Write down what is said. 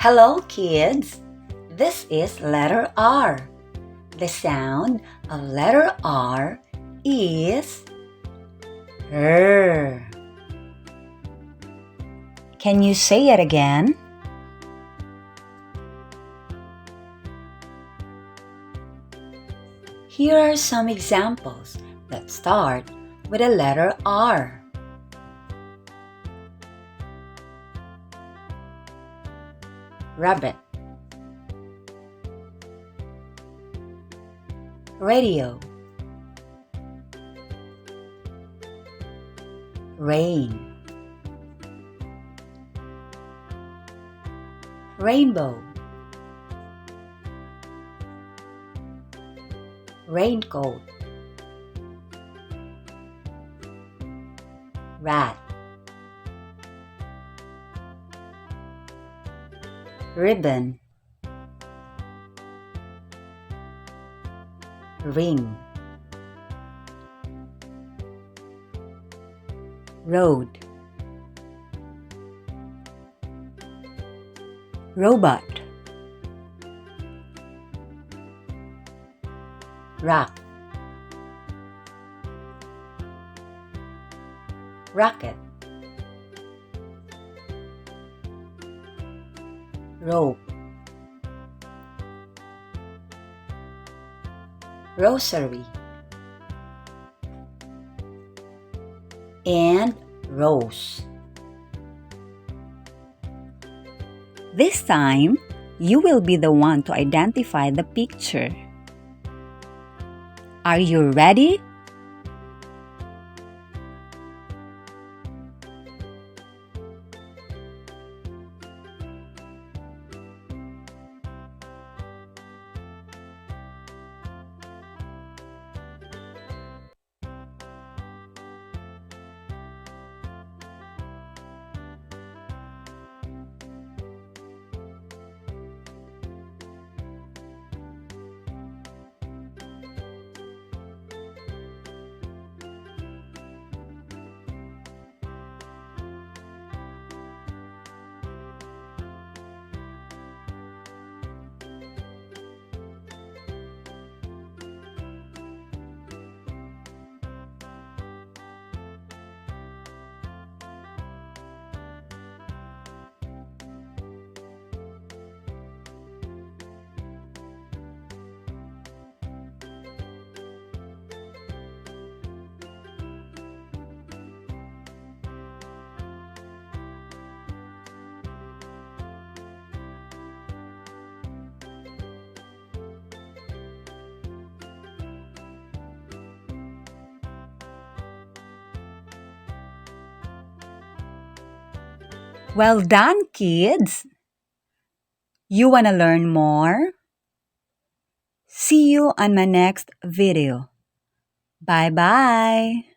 Hello, kids. This is letter R. The sound of letter R is R. Can you say it again? Here are some examples that start with the letter R. Rabbit, radio, rain, rainbow, raincoat, rat, ribbon, ring, road, robot, rock, rocket, rope, rosary, and rose. This time, you will be the one to identify the picture. Are you ready? Well done, kids! You wanna learn more? See you on my next video. Bye-bye!